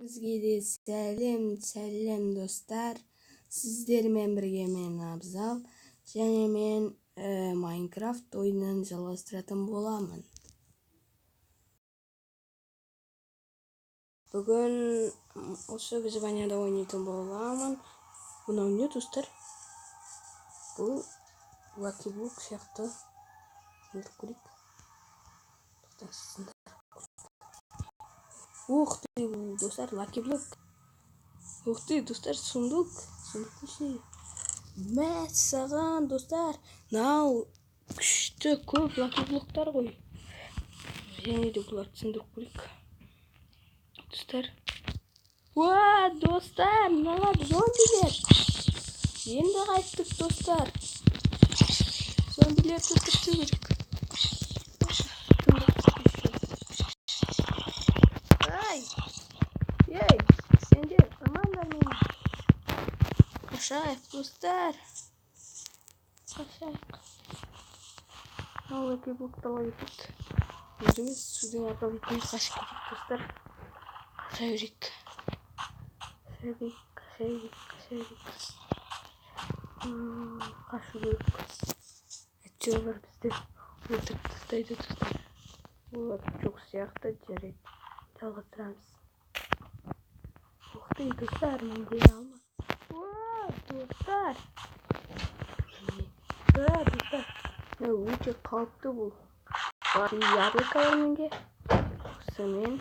Бизге де сәлем достар. Сиздермен бирге мен Абзал және мен Майнкрафт ойынын жалғастыратын боламын. Бүгін осы выживанияда ойнайтын боламын. Бұны не достар? Бұл Lucky Block сияқты. Көрейік. Ух ты, достар, Lucky Block. Ух ты, достар, сундук. Сундук ішіне. Мәссаған, достар. Нау күшті көп Lucky Block'тар ғой. Және де бұларды сындырып көрейік. Достар. Уа, достар, мыналар зомбилер. Енді қайттық, достар. Зомбилер тұтып жүрік. Ай! Ей, сендер аманда мені. Қашайық, достар. Қашайық. Lucky Block'та ойып. Өзіміз судың апабекіне қашып кетіп, достар. Қаша жүрек. Қашу керек. Әйтеуір бізді өлтіріп тастайды, достар. Олар жоқ сияқты жарайды. Жалғастырамыз. Ух ты, достар, менде алма. Уа, достар. Достар. Өте қауіпті бұл. Бар яблоко бар менде. Осымен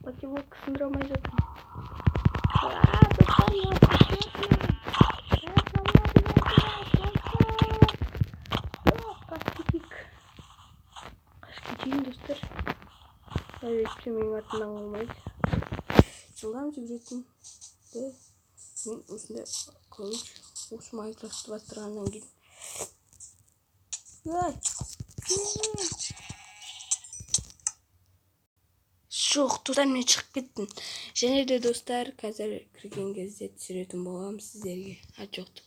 Lucky Block сындырамай жатыр. Қашкетейін, достар. Әйтсе менің артымнан қалмайды. Жылдам жүгіретін. Мен осында осы Майнкрафтты бастырғаннан кейін. Жоқ, достар, мен шығып кеттім. Және де достар, қазір кірген кезде түсіретін боламын сіздерге. Жоқ.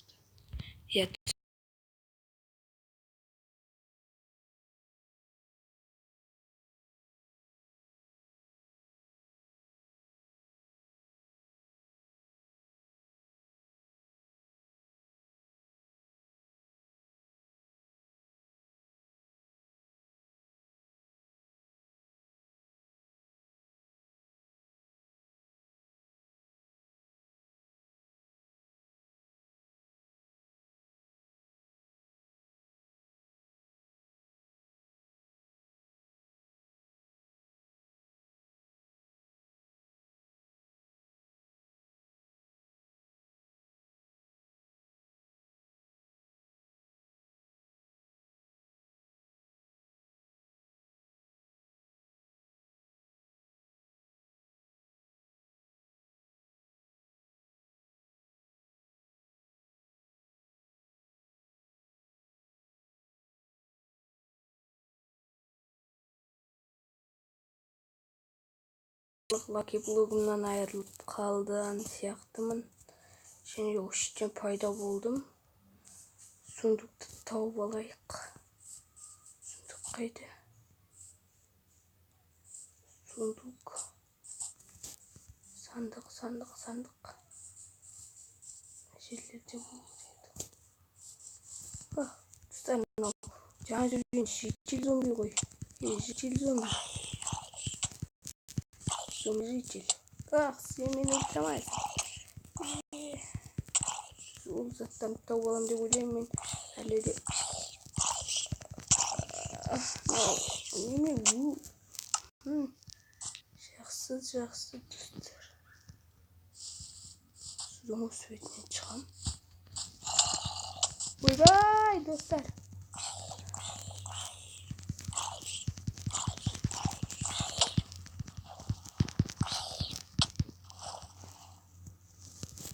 Lucky Block'umdan ayrılıp kaldığın сияқтымын. Және оштен пайда болдым. Сундукты тауып алайық. Сундук қайда? Сундук. Сандық. Жерлерде болды. Достар, жаңа жүрген житил зомби ғой. Житил зомби. Житил. Сен мені өлтіремайсың. Ол заттан тауып алам деп ойлаймын мен. Әлі де. Неме бұл? Жақсы, достар. Судың осы бетінен шығам. Ойбай, достар.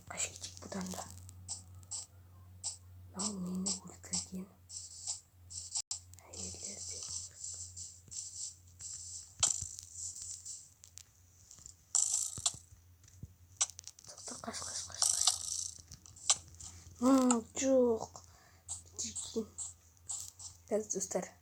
Қашкетейік бұдан да. Мені өлтірген әйелдерде. Kaç. Çok. Biraz dostlar.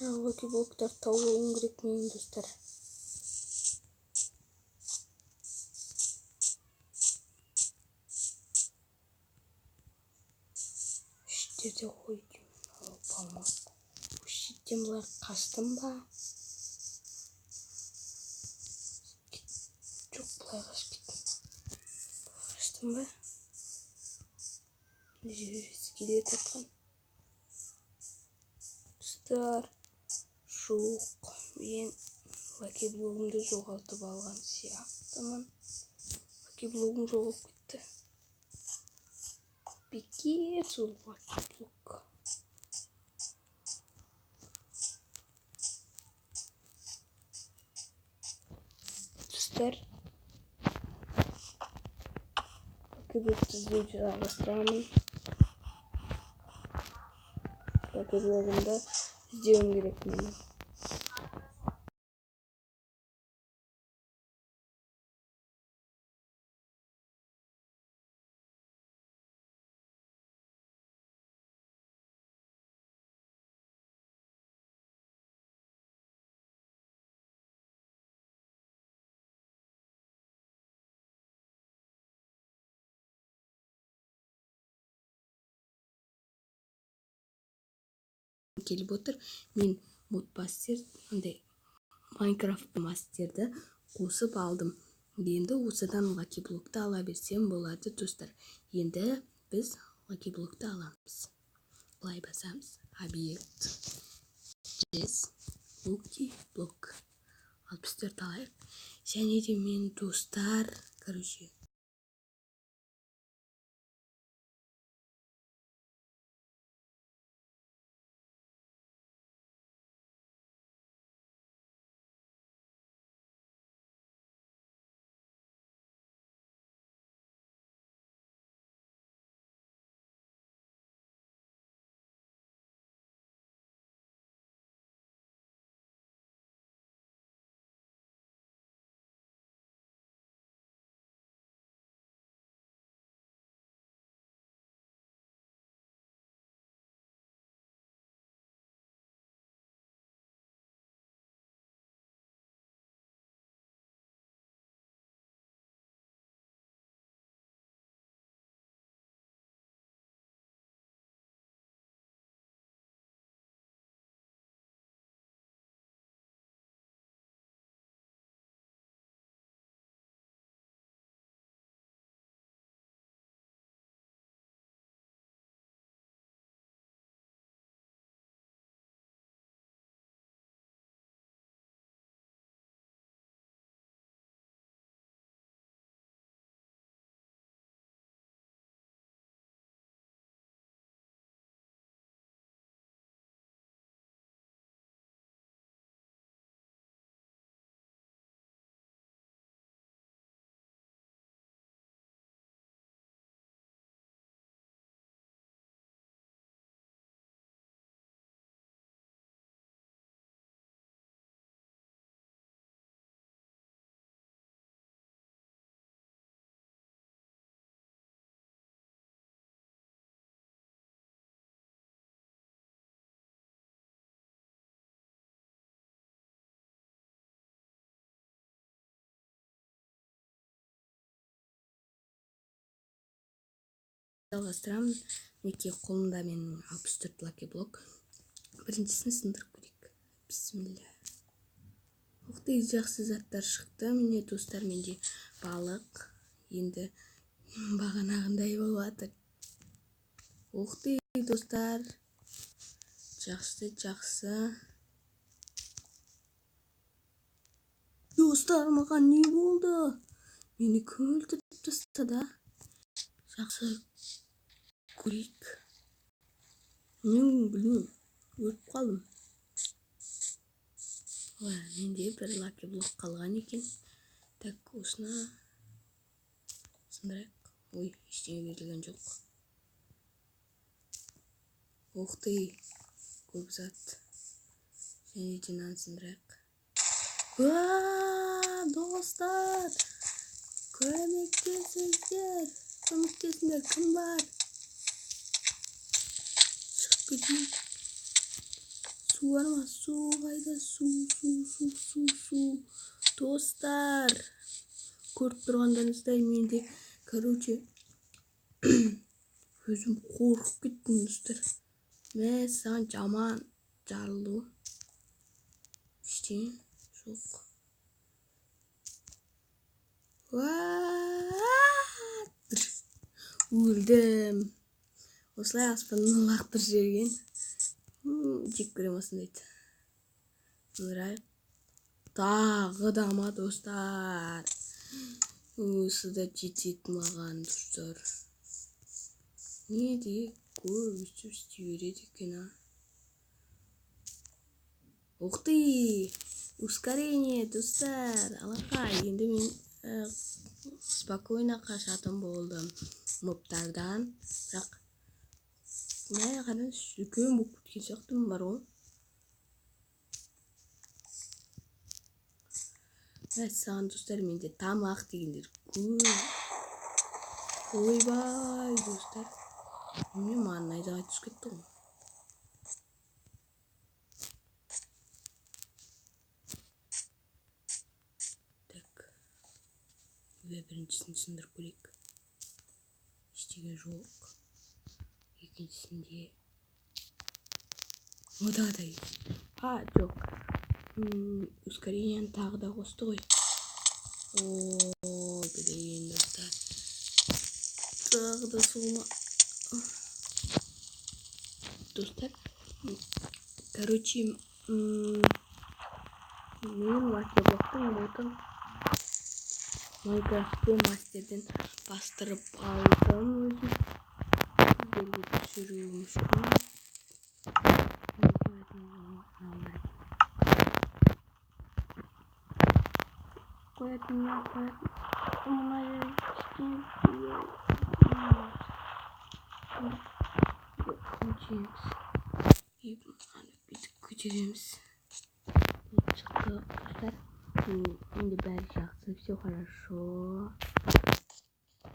Lucky Block'ta tavuğun gerekmeyin dostlar. İşte de koydum. Hopama. Bu şiddimler kastım da. Çok paylaş gittim. Kastım da. Skill'e takın. Dostlar. Şok. Ben Lucky Block'umda жоғалтып алған сияқтымын. Lucky Block'um жоғалып кетті. Бекер сол Lucky Block. Dostlar. Lucky Block'ta izleyip жалғастырамын. Lucky Block'umda izleyem gerek benim. Келіп отыр. Мен модпастер андай Майнкрафт мастерді қосып алдым. Енді осыдан Lucky Block'ты ала берсем болады достар. Енді біз Lucky Block'ты аламыз. Былай басамыз. Объект. Lucky Block. 64 алайық. Және де мен достар, короче, жалғастырамын. Неке қолымда менің 64 Lucky Block. Біріншісін сындырып көрейік. Бисмилля. Уқтай жақсы заттар шықты. Міне достар, менде балық. Енді бағанағындай болып жатыр. Уқтай достар. Жақсы. Достар, маған не болды? Мені өлтіріп тастады. Жақсы көрейік. Мен білмеймін. Өліп қалдым. Менде бір лаки блок қалған екен. Так, осыны сындырайық. Ой, ештеңе берілген жоқ. Ух ты, көп зат. Және де мынаны сындырайық. Достар, көмектесіңдер, кім бар? Шығып кетейін. Су бар ма? Су қайда? Су. Достар, көріп тұрғандарыңыздай менде, короче, өзім қорқып кеттім, достар. Мә, саған жаман жарылу. Ештеңе жоқ. Өлдім. Осылай аспаннан лақтырып жіберген. Жек көрем осындайды. Сындырайық. Тағы да ма, достар? Осы да жетеді маған, достар. Неде көбісі істей береді екен, а? Ух ты! Ускорение, достар. Алақай, енді мен спокойно қашатын болдым моптардан. Бірақ мә, қараңыз, үлкен болып кеткен сияқтымын бар ғой. Мәссаған, достар, менде тамақ дегендер көп. Ойбай, достар. Мен маған найзағай түсіп кетті ғой. Так. Біріншісін сындырып көрейік. Ештеңе жоқ. Екіншісінде одадай. Жоқ. Ускорениені тағы да қосты ғой. Блин, достар. Тағы да сома. Достар, короче, мен лаки-блоктың ботын Майнкрафтте мастерден бастырып алдым өзім. Сіздерге түсіруім үшін. Қоятын. Көтереміз. Көтереміз. Шықты, достар. Енді бәрі жақсы, все хорошо.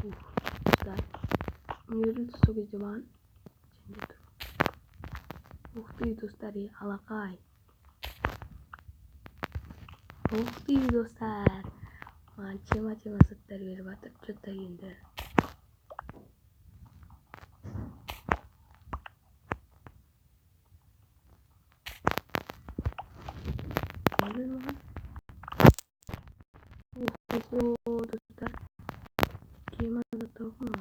Достар. Үйірілді сол кезде маған. Ух ты, достар, алақай. Ух ты, достар. Маған тема заттар беріп жатыр. Что-то енді. Достар, тема заттар ғой.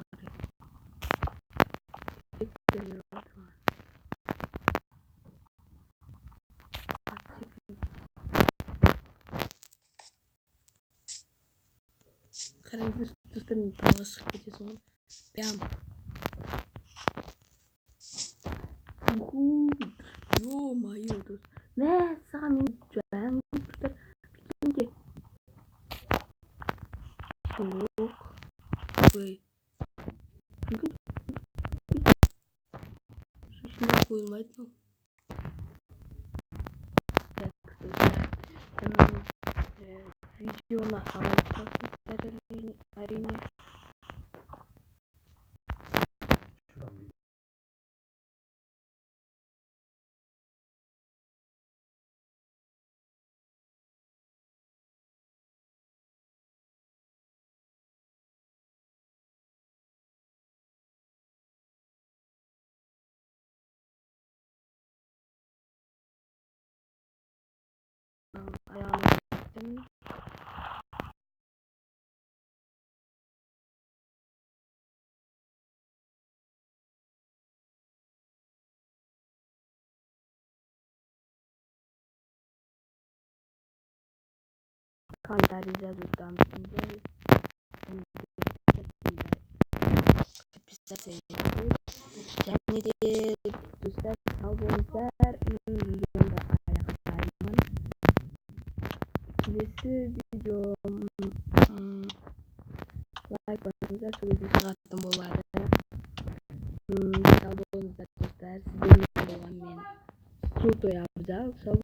Қараңыз, достар, мен тауға шығып кетесің ғой. Прям. Ё-моё, достар. Мә, саған мен жаңа, достар. Бекенге. Жоқ. Ой. Шешімде қойылмайды мынау. Видеоны алып қалсыңыздар, әрине. Аяғымды комментарий жазуды дамытыңыздар. Және де достар, сау болыңыздар. келесі видео лайк басыңыздар, сол кезде сағаттым болады. Сау болыңыздар достар, сіздермен болған мен Крутой Абзал.